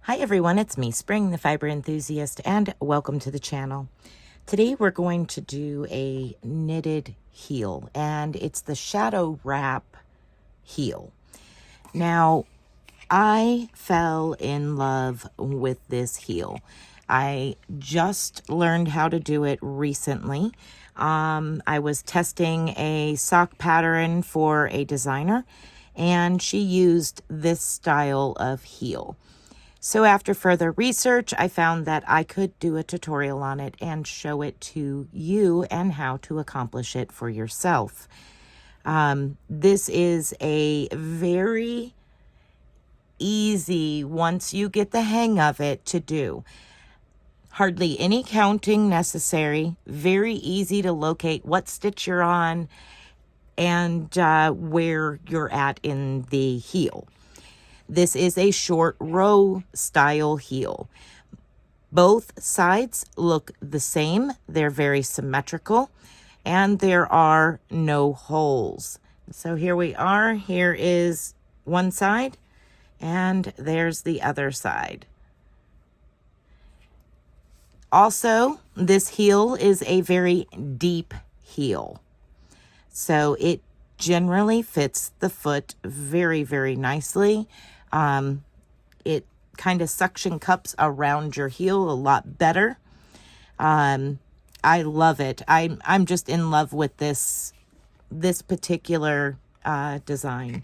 Hi everyone, it's me, Spring, the fiber enthusiast, and welcome to the channel. Today we're going to do a knitted heel, and it's the shadow wrap heel. Now, I fell in love with this heel. I just learned how to do it recently. I was testing a sock pattern for a designer, and she used this style of heel. So after further research, I found that I could do a tutorial on it and show it to you and how to accomplish it for yourself. This is a very easy, once you get the hang of it, to do. Hardly any counting necessary, very easy to locate what stitch you're on and where you're at in the heel. This is a short row style heel. Both sides look the same. They're very symmetrical and there are no holes. So here we are. Here is one side and there's the other side. Also, this heel is a very deep heel. So it generally fits the foot very, very nicely. It kind of suction cups around your heel a lot better. I love it. I'm just in love with this particular design.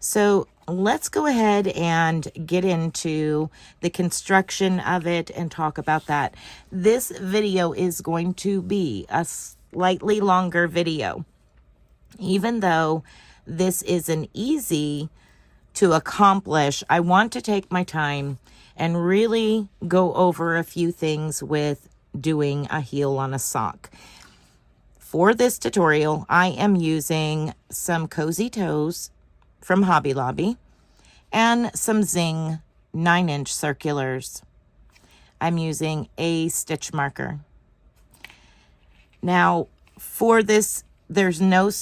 So let's go ahead and get into the construction of it and talk about that. This video is going to be a slightly longer video, even though this isn't easy to accomplish. I want to take my time and really go over a few things with doing a heel on a sock. For this tutorial, I am using some Cozy Toes from Hobby Lobby and some Zing 9-inch circulars. I'm using a stitch marker. Now, for this, there's no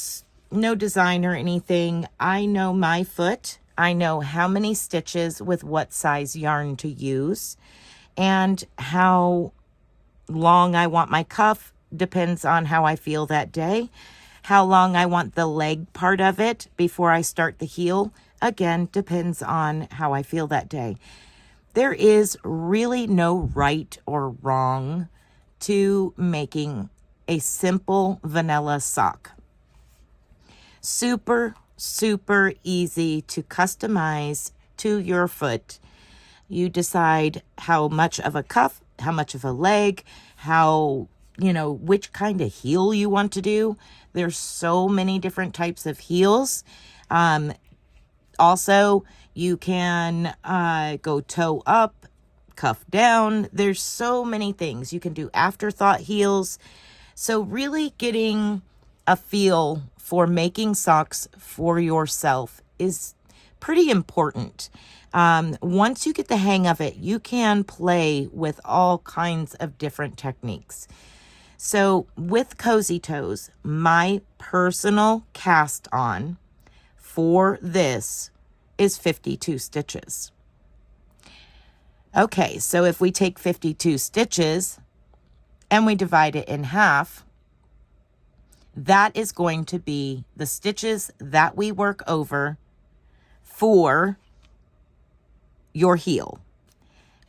design or anything. I know my foot. I know how many stitches with what size yarn to use, and how long I want my cuff depends on how I feel that day. How long I want the leg part of it before I start the heel, again, depends on how I feel that day. There is really no right or wrong to making a simple vanilla sock. Super easy to customize to your foot. You decide how much of a cuff, how much of a leg, which kind of heel you want to do. There's so many different types of heels. Also, you can go toe up, cuff down. There's so many things. You can do afterthought heels. So really getting a feel for making socks for yourself is pretty important. Once you get the hang of it, you can play with all kinds of different techniques. So with Cozy Toes, my personal cast on for this is 52 stitches. Okay, so if we take 52 stitches and we divide it in half, that is going to be the stitches that we work over for your heel.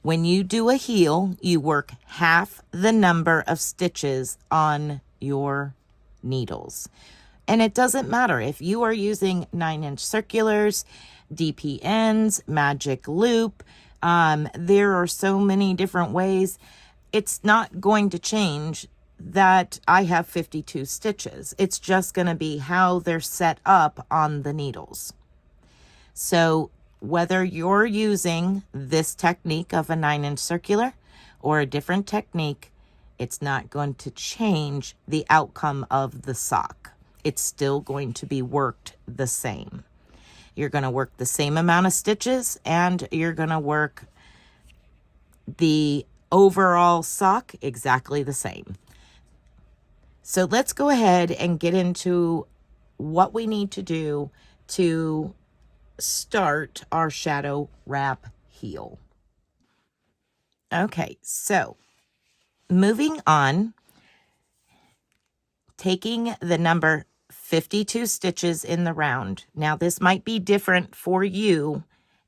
When you do a heel, you work half the number of stitches on your needles. And it doesn't matter if you are using 9-inch circulars, DPNs, magic loop. There are so many different ways. It's not going to change that I have 52 stitches. It's just going to be how they're set up on the needles. So whether you're using this technique of a 9-inch circular or a different technique, it's not going to change the outcome of the sock. It's still going to be worked the same. You're going to work the same amount of stitches and you're going to work the overall sock exactly the same. So let's go ahead and get into what we need to do to start our shadow wrap heel. Okay, so moving on, taking the number 52 stitches in the round. Now this might be different for you,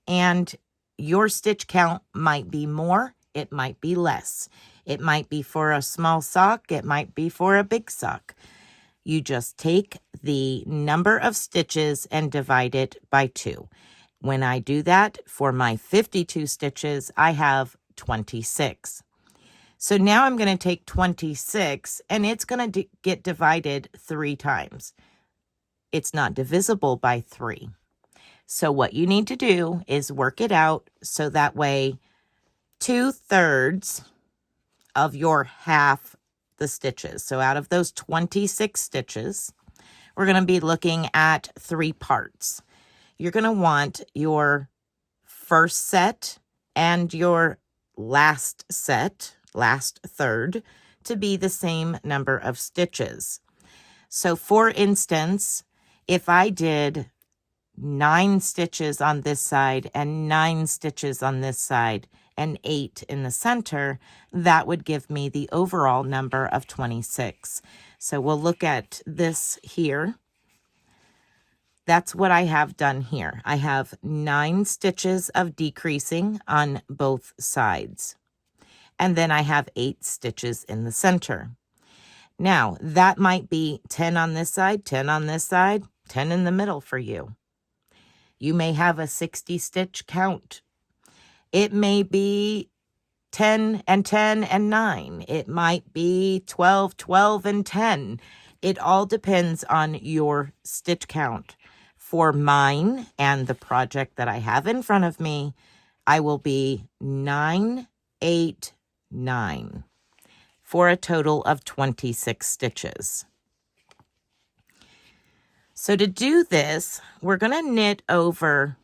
and your stitch count might be more, it might be less. It might be for a small sock, it might be for a big sock. You just take the number of stitches and divide it by 2. When I do that for my 52 stitches, I have 26. So now I'm going to take 26 and it's going to get divided 3 times. It's not divisible by 3. So what you need to do is work it out so that way 2/3 of your half the stitches. So out of those 26 stitches, we're going to be looking at 3 parts. You're going to want your first set and your last set, last third, to be the same number of stitches. So for instance, if I did 9 stitches on this side and 9 stitches on this side and 8 in the center, that would give me the overall number of 26. So we'll look at this here. That's what I have done here. I have 9 stitches of decreasing on both sides. And then I have 8 stitches in the center. Now, that might be 10 on this side, 10 on this side, 10 in the middle for you. You may have a 60 stitch count. It may be 10 and 10 and 9. It might be 12, 12 and 10. It all depends on your stitch count. For mine and the project that I have in front of me, I will be 9, 8, 9 for a total of 26 stitches. So to do this, we're going to knit over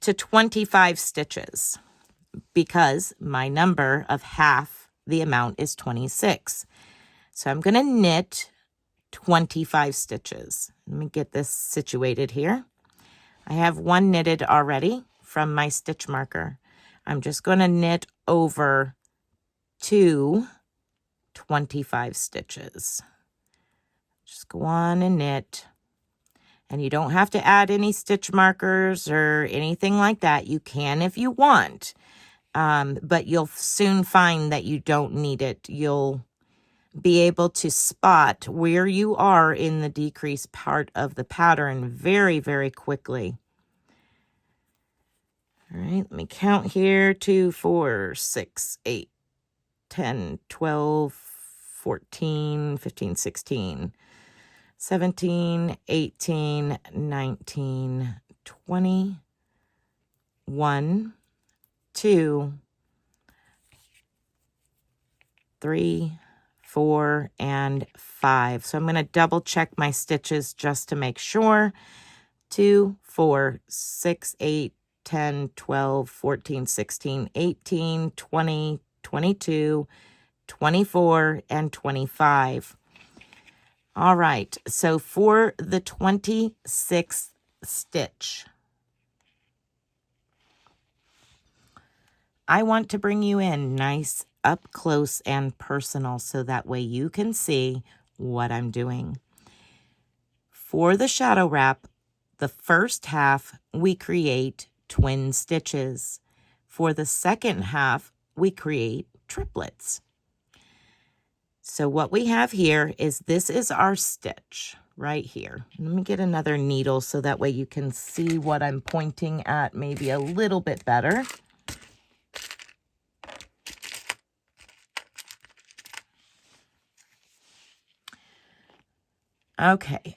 to 25 stitches because my number of half the amount is 26. So I'm going to knit 25 stitches. Let me get this situated here. I have 1 knitted already from my stitch marker. I'm just going to knit over to 25 stitches. Just go on and knit. And you don't have to add any stitch markers or anything like that. You can if you want, but you'll soon find that you don't need it. You'll be able to spot where you are in the decrease part of the pattern very, very quickly. All right, let me count here. 2, 4, 6, 8, 10, 12, 14, 15, 16, 17, 18, 19, 20, 1, 2, 3, 4, and 5. So I'm going to double check my stitches just to make sure. 2, 4, 6, 8, 10, 12, 14, 16, 18, 20, 22, 24, and 25. All right, so for the 26th stitch, I want to bring you in nice up close and personal so that way you can see what I'm doing. For the shadow wrap, the first half, we create twin stitches. For the second half, we create triplets. So what we have here is this is our stitch right here. Let me get another needle so that way you can see what I'm pointing at maybe a little bit better. Okay,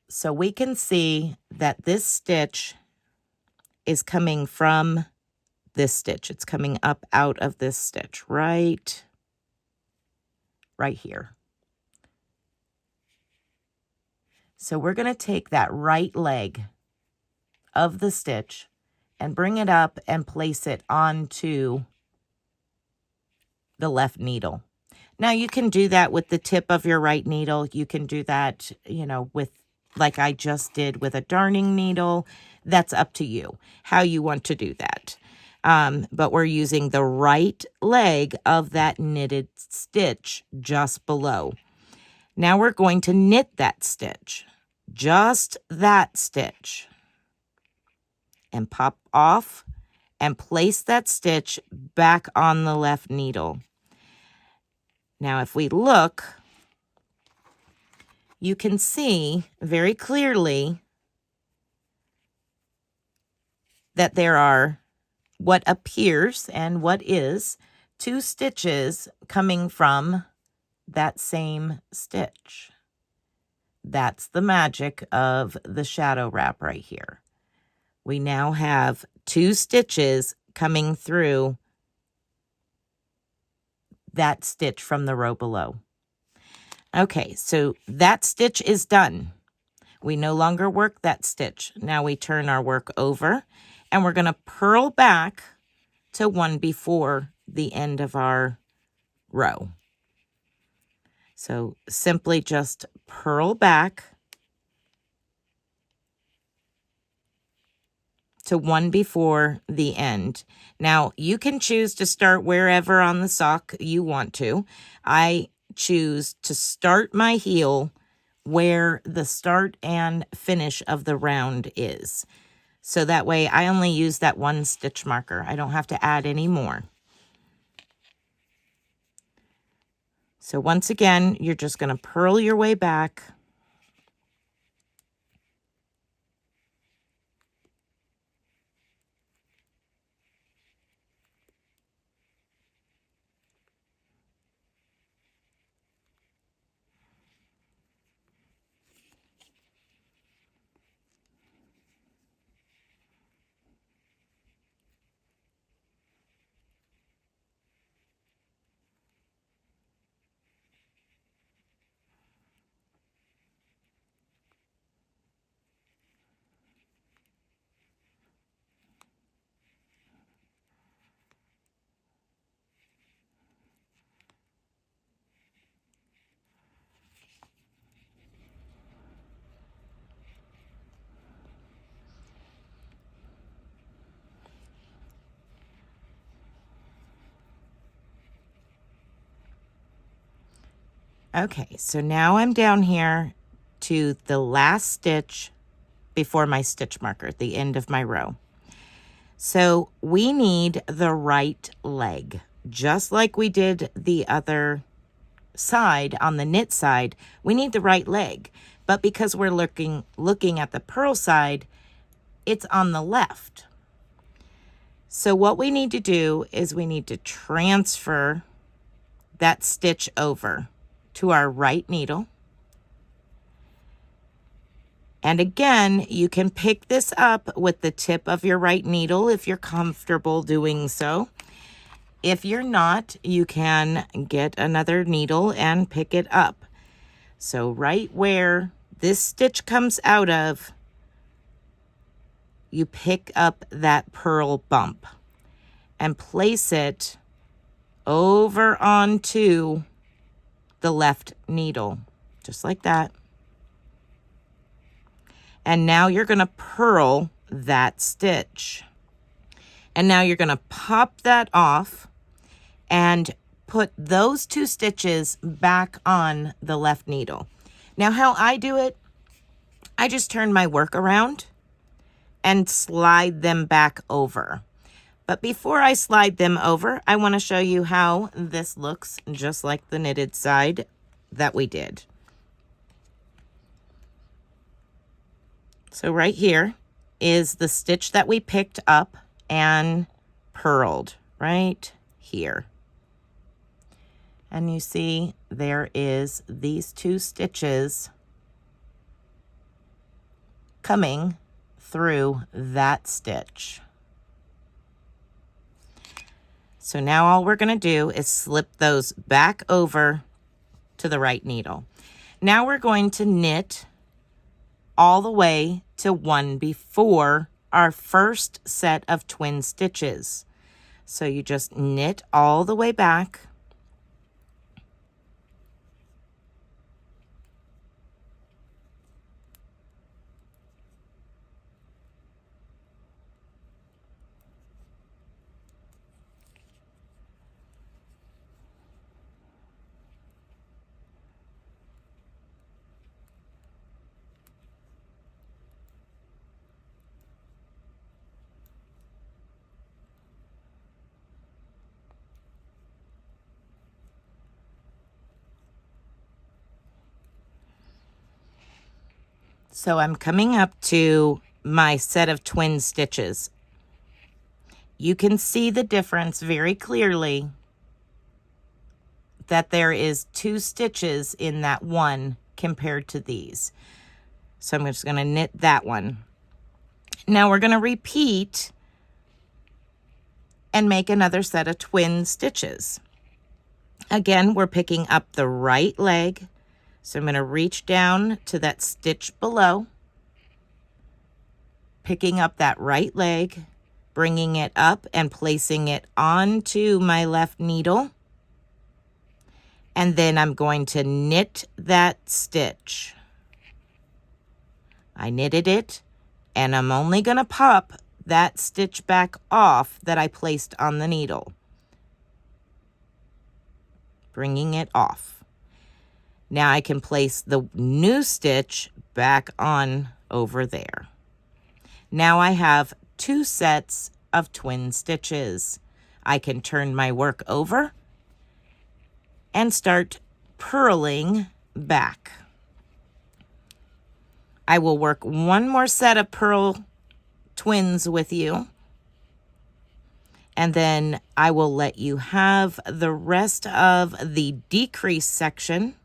so we can see that this stitch is coming from this stitch. It's coming up out of this stitch right here. So we're going to take that right leg of the stitch and bring it up and place it onto the left needle. Now you can do that with the tip of your right needle. You can do that, with like I just did with a darning needle. That's up to you, how you want to do that. But we're using the right leg of that knitted stitch just below. Now we're going to knit that stitch, just that stitch, and pop off and place that stitch back on the left needle. Now, if we look, you can see very clearly that there are what appears and what is 2 stitches coming from that same stitch. That's the magic of the shadow wrap right here. We now have 2 stitches coming through that stitch from the row below. Okay, so that stitch is done. We no longer work that stitch. Now we turn our work over and we're going to purl back to one before the end of our row. So simply just purl back to one before the end. Now you can choose to start wherever on the sock you want to. I choose to start my heel where the start and finish of the round is. So that way I only use that 1 stitch marker. I don't have to add any more. So once again, you're just going to purl your way back. Okay, so now I'm down here to the last stitch before my stitch marker at the end of my row. So we need the right leg, just like we did the other side on the knit side. We need the right leg, but because we're looking at the purl side, it's on the left. So what we need to do is we need to transfer that stitch over to our right needle. And again, you can pick this up with the tip of your right needle if you're comfortable doing so. If you're not, you can get another needle and pick it up. So right where this stitch comes out of, you pick up that purl bump and place it over onto the left needle, just like that. And now you're going to purl that stitch. And now you're going to pop that off and put those 2 stitches back on the left needle. Now how I do it, I just turn my work around and slide them back over. But before I slide them over, I want to show you how this looks just like the knitted side that we did. So right here is the stitch that we picked up and purled right here. And you see there is these 2 stitches coming through that stitch. So now all we're going to do is slip those back over to the right needle. Now we're going to knit all the way to one before our first set of twin stitches. So you just knit all the way back. So I'm coming up to my set of twin stitches. You can see the difference very clearly that there is 2 stitches in that one compared to these. So I'm just going to knit that one. Now we're going to repeat and make another set of twin stitches. Again, we're picking up the right leg. So I'm going to reach down to that stitch below, picking up that right leg, bringing it up and placing it onto my left needle. And then I'm going to knit that stitch. I knitted it, and I'm only going to pop that stitch back off that I placed on the needle. Bringing it off. Now I can place the new stitch back on over there. Now I have 2 sets of twin stitches. I can turn my work over and start purling back. I will work one more set of purl twins with you, and then I will let you have the rest of the decrease section,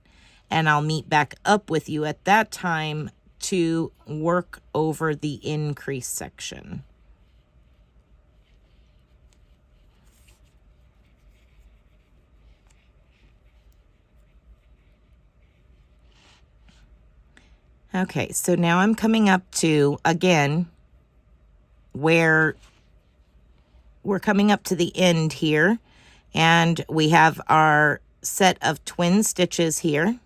and I'll meet back up with you at that time to work over the increase section. Okay, so now I'm coming up to, again, where we're coming up to the end here, and we have our set of twin stitches here,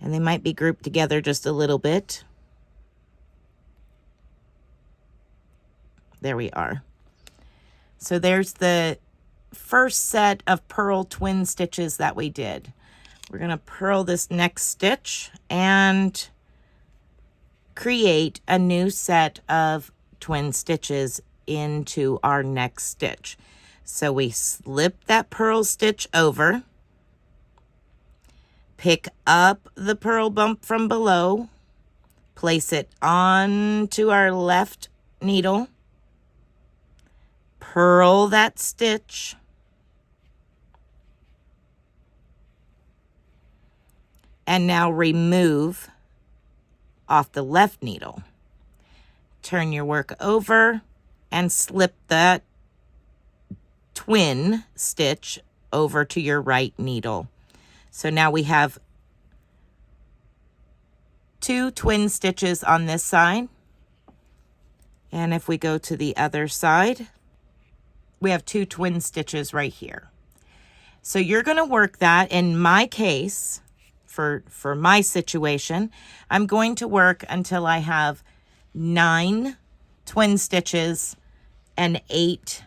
and they might be grouped together just a little bit. There we are. So there's the first set of purl twin stitches that we did. We're going to purl this next stitch and create a new set of twin stitches into our next stitch. So we slip that purl stitch over, pick up the purl bump from below, place it onto our left needle, purl that stitch, and now remove off the left needle. Turn your work over and slip that twin stitch over to your right needle. So now we have 2 twin stitches on this side. And if we go to the other side, we have 2 twin stitches right here. So you're going to work that. In my case, for my situation, I'm going to work until I have 9 twin stitches and 8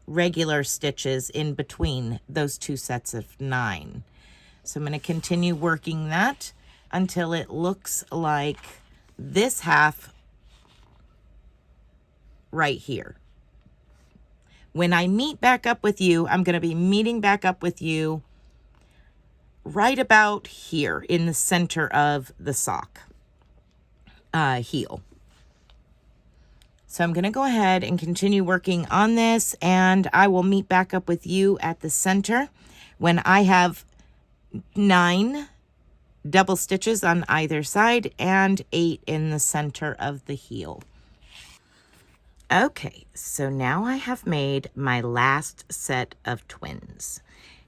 regular stitches in between those 2 sets of 9. So I'm going to continue working that until it looks like this half right here. When I meet back up with you, I'm going to be meeting back up with you right about here in the center of the sock heel. So I'm going to go ahead and continue working on this, and I will meet back up with you at the center when I have 9 double stitches on either side and 8 in the center of the heel. Okay, so now I have made my last set of twins,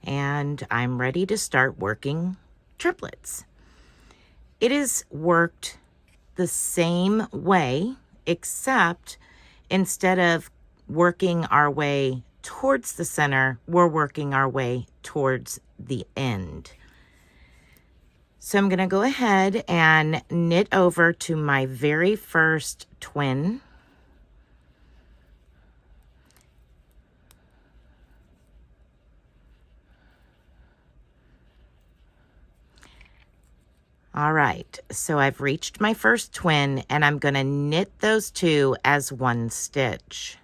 and I'm ready to start working triplets. It is worked the same way, except instead of working our way towards the center, we're working our way towards the end. So I'm going to go ahead and knit over to my very first twin. All right, so I've reached my first twin, and I'm going to knit those 2 as 1 stitch.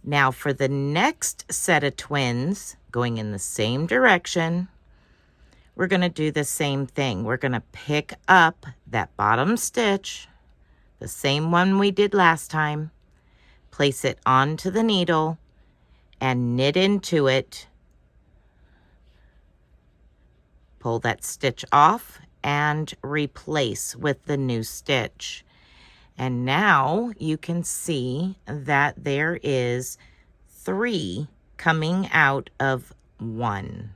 Now for the next set of twins, going in the same direction, we're going to do the same thing. We're going to pick up that bottom stitch, the same one we did last time, place it onto the needle and knit into it. Pull that stitch off and replace with the new stitch. And now you can see that there is 3 coming out of 1.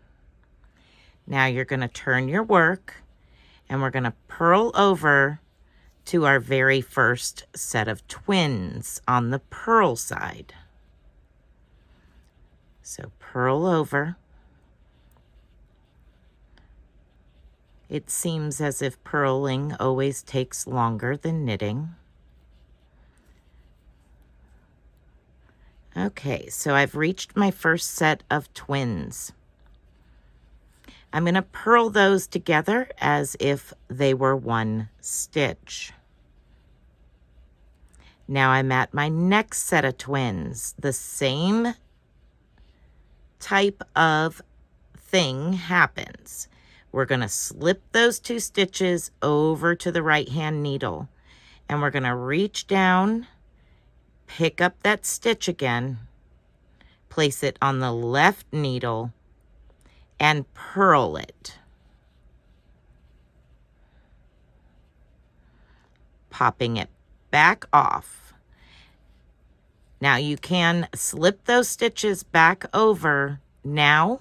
Now you're going to turn your work and we're going to purl over to our very first set of twins on the purl side. So purl over. It seems as if purling always takes longer than knitting. Okay, so I've reached my first set of twins. I'm going to purl those together as if they were one stitch. Now I'm at my next set of twins. The same type of thing happens. We're going to slip those 2 stitches over to the right hand needle and we're going to reach down, pick up that stitch again, place it on the left needle and purl it. Popping it back off. Now you can slip those stitches back over now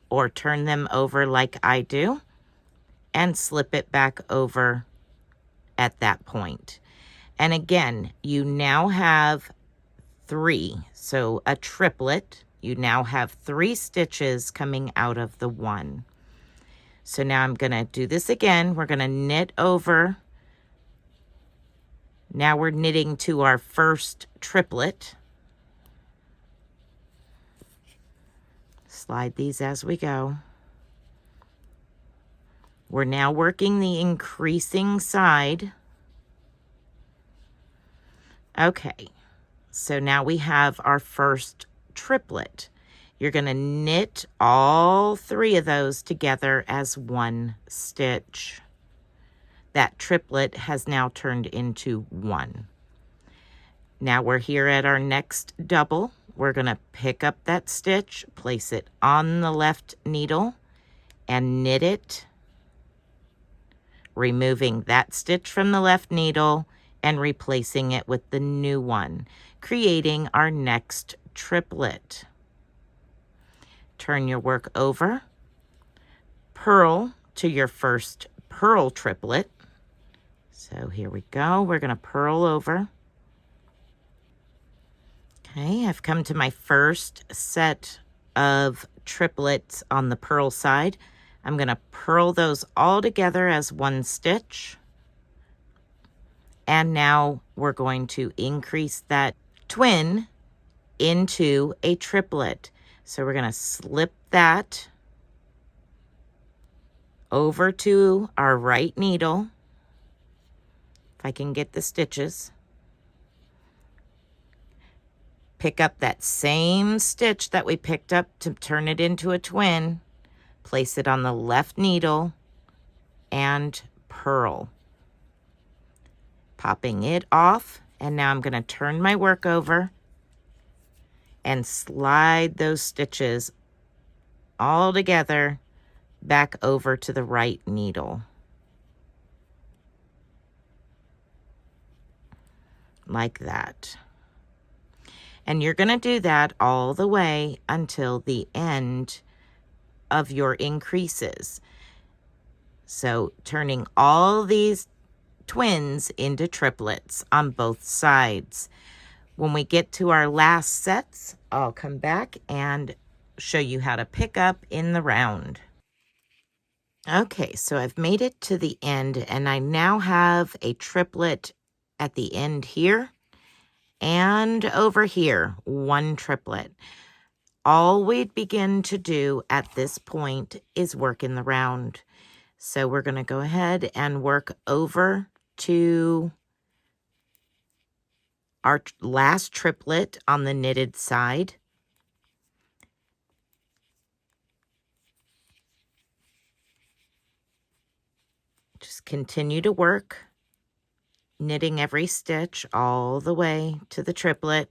or turn them over like I do and slip it back over at that point. And again, you now have 3, so a triplet. You now have 3 stitches coming out of the 1. So now I'm going to do this again. We're going to knit over. Now we're knitting to our first triplet. Slide these as we go. We're now working the increasing side. Okay, so now we have our first triplet. You're going to knit all 3 of those together as one stitch. That triplet has now turned into 1. Now we're here at our next double. We're going to pick up that stitch, place it on the left needle and knit it, removing that stitch from the left needle and replacing it with the new one, creating our next triplet. Turn your work over, purl to your first purl triplet. So here we go. We're going to purl over. Okay, I've come to my first set of triplets on the purl side. I'm going to purl those all together as one stitch. And now we're going to increase that twin into a triplet. So we're going to slip that over to our right needle. If I can get the stitches. Pick up that same stitch that we picked up to turn it into a twin. Place it on the left needle and purl. Popping it off, and now I'm going to turn my work over and slide those stitches all together back over to the right needle. Like that. And you're going to do that all the way until the end of your increases. So turning all these twins into triplets on both sides. When we get to our last sets, I'll come back and show you how to pick up in the round. Okay, so I've made it to the end and I now have a triplet at the end here and over here, one triplet. All we'd begin to do at this point is work in the round. So we're going to go ahead and work over to our last triplet on the knitted side. Just continue to work, knitting every stitch all the way to the triplet.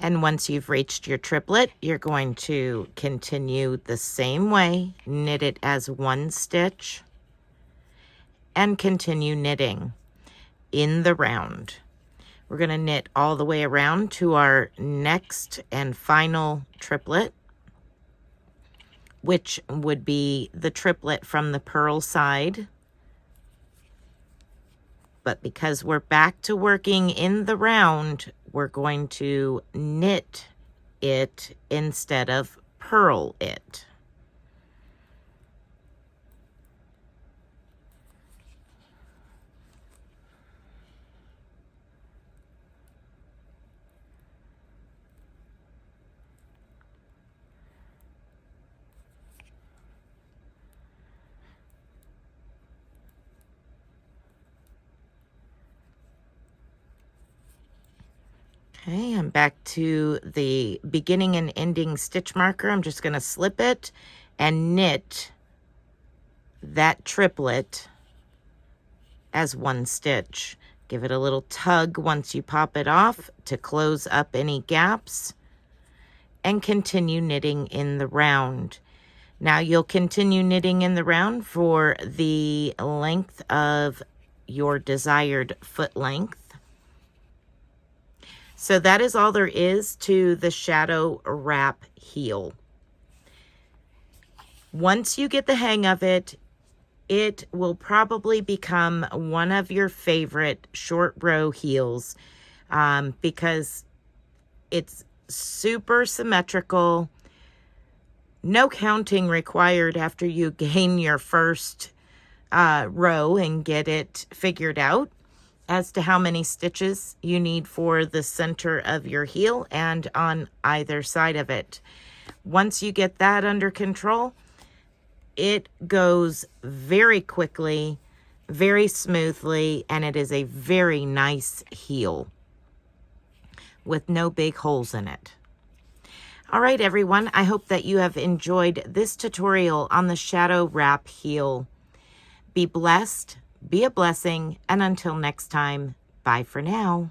And once you've reached your triplet, you're going to continue the same way, knit it as one stitch, and continue knitting in the round. We're going to knit all the way around to our next and final triplet, which would be the triplet from the purl side. But because we're back to working in the round, we're going to knit it instead of purl it. Okay, I'm back to the beginning and ending stitch marker. I'm just going to slip it and knit that triplet as one stitch. Give it a little tug once you pop it off to close up any gaps, and continue knitting in the round. Now you'll continue knitting in the round for the length of your desired foot length. So that is all there is to the shadow wrap heel. Once you get the hang of it, it will probably become one of your favorite short row heels because it's super symmetrical. No counting required after you gain your first row and get it figured out as to how many stitches you need for the center of your heel and on either side of it. Once you get that under control, it goes very quickly, very smoothly, and it is a very nice heel with no big holes in it. All right, everyone, I hope that you have enjoyed this tutorial on the shadow wrap heel. Be blessed, be a blessing, and until next time, bye for now.